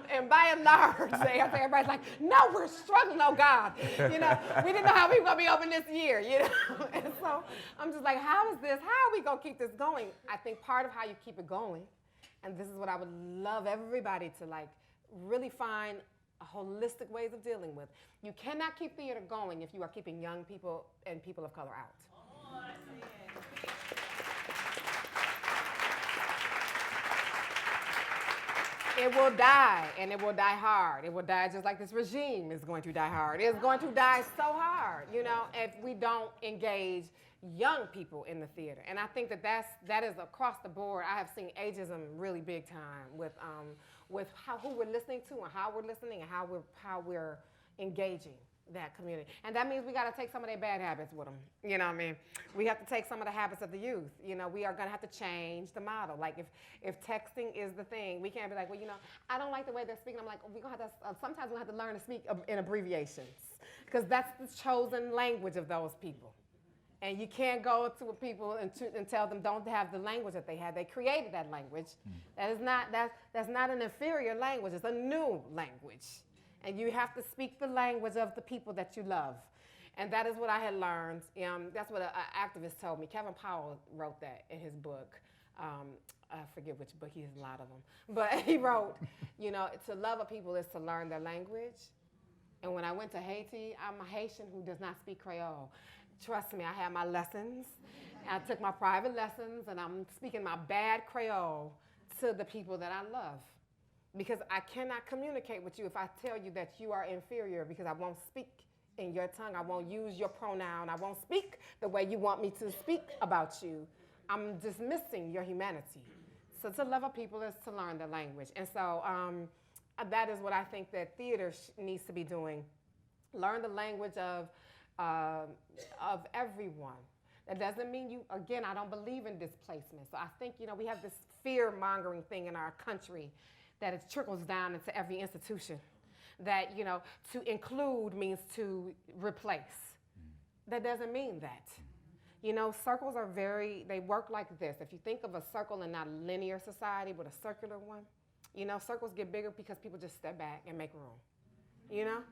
And by and large, everybody's like, no, we're struggling, oh God. You know, we didn't know how we were gonna be open this year, you know? And so I'm just like, how are we gonna keep this going? I think part of how you keep it going, and this is what I would love everybody to, like, really find holistic ways of dealing with. You cannot keep theater going if you are keeping young people and people of color out. Oh, I see it. It will die, and it will die hard. It will die just like this regime is going to die hard. It's going to die so hard, you know, if we don't engage young people in the theater. And I think that is across the board. I have seen ageism really big time with who we're listening to and how we're listening and how we're engaging that community. And that means we got to take some of their bad habits with them. You know what I mean? We have to take some of the habits of the youth. You know, we are going to have to change the model. Like if texting is the thing, we can't be like, well, you know, I don't like the way they're speaking. I'm like, we're going to have to, sometimes we'll have to learn to speak in abbreviations because that's the chosen language of those people. And you can't go to people and tell them don't have the language that they had. They created that language. That's not an inferior language. It's a new language. And you have to speak the language of the people that you love. And that is what I had learned. That's what an activist told me. Kevin Powell wrote that in his book. I forget which book. He has a lot of them. But he wrote, you know, to love a people is to learn their language. And when I went to Haiti, I'm a Haitian who does not speak Creole. Trust me, I had my lessons. I took my private lessons, and I'm speaking my bad Creole to the people that I love. Because I cannot communicate with you if I tell you that you are inferior because I won't speak in your tongue. I won't use your pronoun. I won't speak the way you want me to speak about you. I'm dismissing your humanity. So to love a people is to learn the language. And so that is what I think that theater needs to be doing. Learn the language of everyone. That doesn't mean you, again, I don't believe in displacement. So I think, you know, we have this fear-mongering thing in our country that it trickles down into every institution. That, you know, to include means to replace. That doesn't mean that. You know, circles are they work like this. If you think of a circle in not a linear society, but a circular one, you know, circles get bigger because people just step back and make room, you know?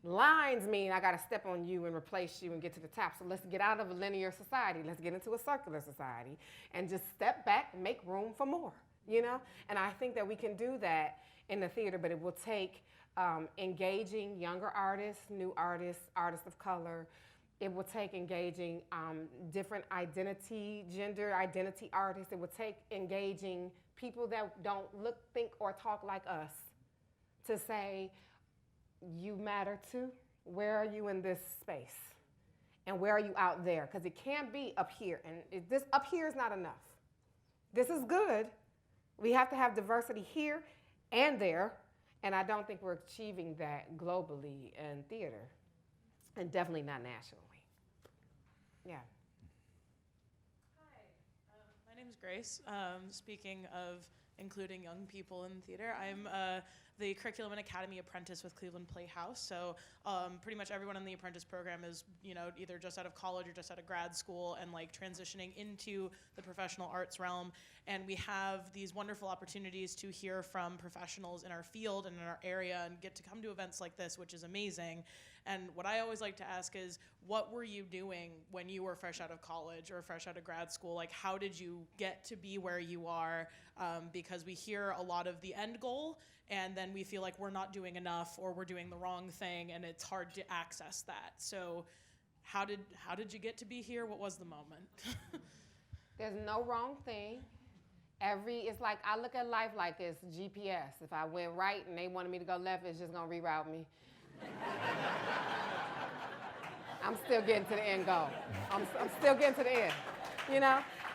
Lines mean I got to step on you and replace you and get to the top. So let's get out of a linear society. Let's get into a circular society and just step back and make room for more, you know? And I think that we can do that in the theater, but it will take engaging younger artists, new artists, artists of color. It will take engaging different gender identity artists. It will take engaging people that don't look, think, or talk like us to say, you matter too. Where are you in this space? And where are you out there? Because it can't be up here. And this up here is not enough. This is good. We have to have diversity here and there. And I don't think we're achieving that globally in theater. And definitely not nationally. Yeah. Hi, my name is Grace. Speaking of including young people in theater, I'm the Curriculum and Academy Apprentice with Cleveland Playhouse. So pretty much everyone in the apprentice program is, either just out of college or just out of grad school and like transitioning into the professional arts realm. And we have these wonderful opportunities to hear from professionals in our field and in our area and get to come to events like this, which is amazing. And what I always like to ask is, what were you doing when you were fresh out of college or fresh out of grad school? Like, how did you get to be where you are? Because we hear a lot of the end goal, and then we feel like we're not doing enough or we're doing the wrong thing, and it's hard to access that. So how did you get to be here? What was the moment? There's no wrong thing. It's like, I look at life like it's GPS. If I went right and they wanted me to go left, it's just gonna reroute me. I'm still getting to the end goal. I'm still getting to the end,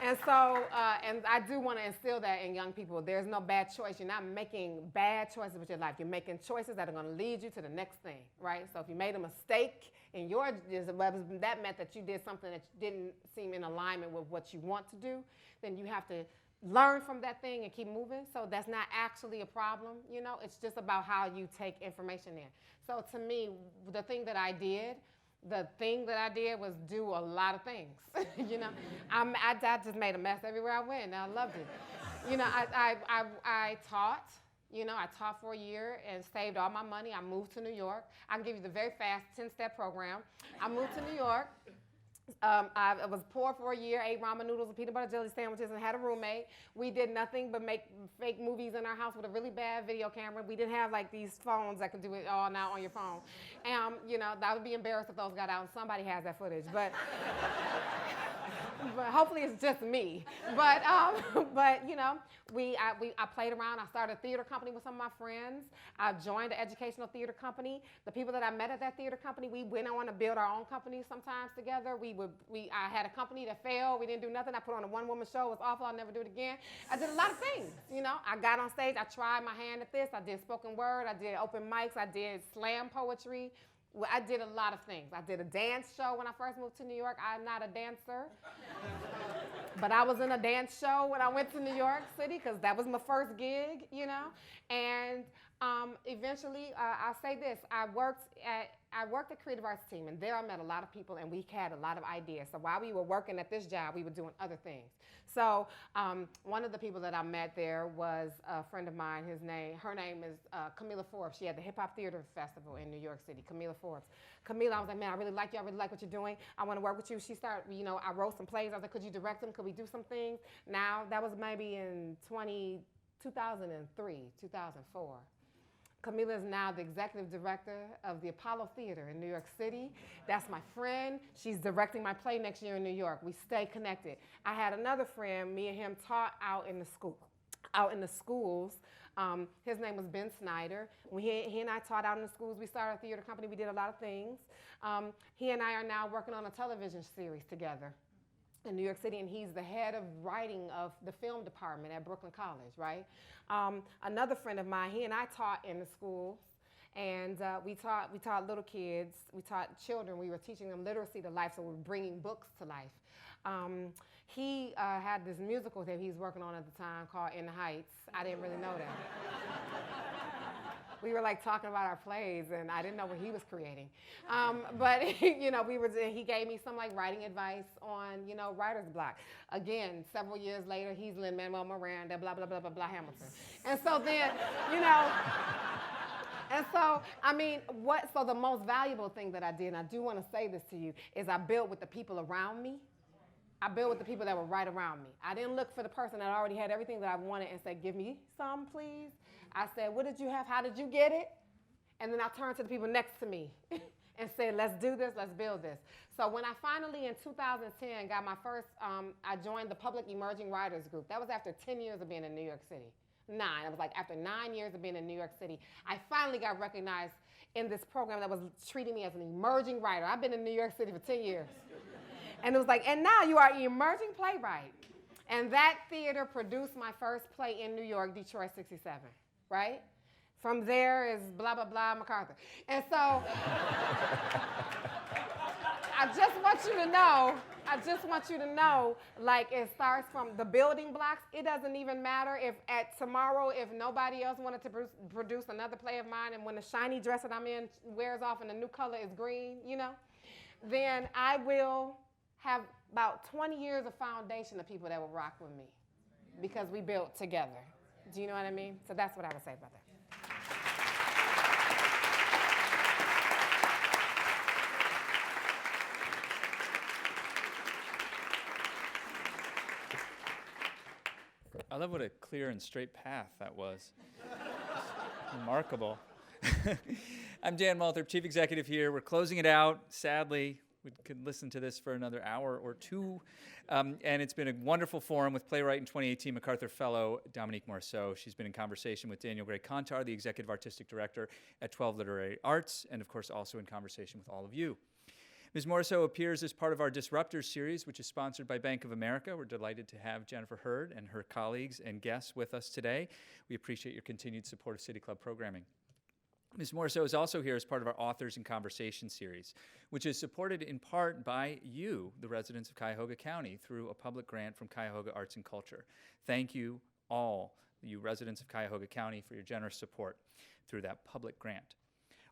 And so, and I do want to instill that in young people. There's no bad choice. You're not making bad choices with your life. You're making choices that are going to lead you to the next thing, right? So if you made a mistake in that meant that you did something that didn't seem in alignment with what you want to do, then you have to learn from that thing and keep moving. So that's not actually a problem, It's just about how you take information in. So to me, the thing that I did was do a lot of things. I just made a mess everywhere I went, and I loved it. I taught. I taught for a year and saved all my money. I moved to New York. I can give you the very fast 10-step program. I moved to New York. I was poor for a year, ate ramen noodles and peanut butter jelly sandwiches, and had a roommate. We did nothing but make fake movies in our house with a really bad video camera. We didn't have like these phones that could do it all now on your phone. And that would be embarrassed if those got out and somebody has that footage. But but hopefully it's just me. But I played around. I started a theater company with some of my friends. I joined an educational theater company. The people that I met at that theater company, we went on to build our own companies sometimes together. I had a company that failed. We didn't do nothing. I put on a one-woman show. It was awful. I'll never do it again. I did a lot of things. I got on stage. I tried my hand at this. I did spoken word. I did open mics. I did slam poetry. Well, I did a lot of things. I did a dance show when I first moved to New York. I'm not a dancer. But I was in a dance show when I went to New York City because that was my first gig, And eventually, I'll say this. I worked at Creative Arts Team, and there I met a lot of people, and we had a lot of ideas. So while we were working at this job, we were doing other things. So one of the people that I met there was a friend of mine. Her name is Camila Forbes. She had the Hip Hop Theater Festival in New York City, Camila Forbes. Camila, I was like, man, I really like you. I really like what you're doing. I want to work with you. She started, I wrote some plays. I was like, could you direct them? Could we do some things? Now, that was maybe in 2003, 2004. Camila is now the executive director of the Apollo Theater in New York City. That's my friend. She's directing my play next year in New York. We stay connected. I had another friend. Me and him taught out in the schools. His name was Ben Snyder. He and I taught out in the schools. We started a theater company. We did a lot of things. He and I are now working on a television series together in New York City, and he's the head of writing of the film department at Brooklyn College, right? Another friend of mine, he and I taught in the schools, and we taught little kids, we taught children, we were teaching them literacy to life, so we're bringing books to life. He had this musical that he's working on at the time called In the Heights. I didn't really know that. We were like talking about our plays, and I didn't know what he was creating. But he gave me some like writing advice on writer's block. Again, several years later, he's Lin-Manuel Miranda, blah blah blah blah blah Hamilton. And so then, and so so the most valuable thing that I did, and I do want to say this to you, is I built with the people around me. I built with the people that were right around me. I didn't look for the person that already had everything that I wanted and say, give me some, please. I said, what did you have? How did you get it? And then I turned to the people next to me and said, let's do this, let's build this. So when I finally, in 2010, got my first, I joined the Public Emerging Writers Group. That was after 10 years of being in New York City. It was like after 9 years of being in New York City, I finally got recognized in this program that was treating me as an emerging writer. I've been in New York City for 10 years. And it was like, and now you are an emerging playwright. And that theater produced my first play in New York, Detroit 67, right? From there is blah, blah, blah, MacArthur. And so I just want you to know I just want you to know, like, it starts from the building blocks. It doesn't even matter if tomorrow, if nobody else wanted to produce another play of mine, and when the shiny dress that I'm in wears off and the new color is green, you know, then I will have about 20 years of foundation of people that will rock with me because we built together. Do you know what I mean? So that's what I would say about that. I love what a clear and straight path that was. Remarkable. I'm Dan Malthorpe, Chief Executive here. We're closing it out. Sadly, we could listen to this for another hour or two. And it's been a wonderful forum with playwright in 2018 MacArthur Fellow Dominique Morisseau. She's been in conversation with Daniel Gray-Kontar, the Executive Artistic Director at 12 Literary Arts, and of course also in conversation with all of you. Ms. Morisseau appears as part of our Disruptors series, which is sponsored by Bank of America. We're delighted to have Jennifer Hurd and her colleagues and guests with us today. We appreciate your continued support of City Club programming. Ms. Morisseau is also here as part of our Authors in Conversation series, which is supported in part by you, the residents of Cuyahoga County, through a public grant from Cuyahoga Arts and Culture. Thank you all, you residents of Cuyahoga County, for your generous support through that public grant.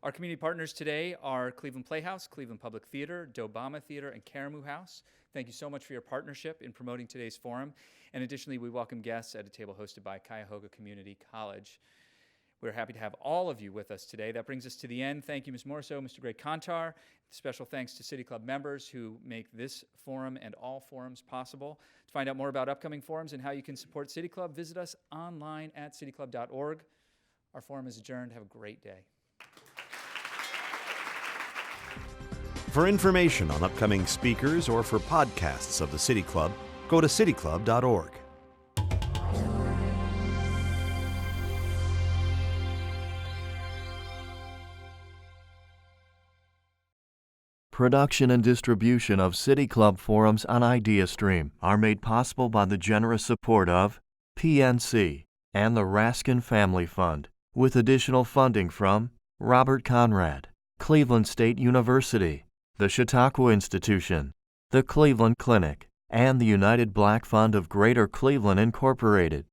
Our community partners today are Cleveland Playhouse, Cleveland Public Theater, Dobama Theater, and Karamu House. Thank you so much for your partnership in promoting today's forum. And additionally, we welcome guests at a table hosted by Cuyahoga Community College. We're happy to have all of you with us today. That brings us to the end. Thank you, Ms. Morisseau, Mr. Gray-Kontar. Special thanks to City Club members who make this forum and all forums possible. To find out more about upcoming forums and how you can support City Club, visit us online at cityclub.org. Our forum is adjourned. Have a great day. For information on upcoming speakers or for podcasts of the City Club, go to cityclub.org. Production and distribution of City Club forums on IdeaStream are made possible by the generous support of PNC and the Raskin Family Fund, with additional funding from Robert Conrad, Cleveland State University, the Chautauqua Institution, the Cleveland Clinic, and the United Black Fund of Greater Cleveland Incorporated.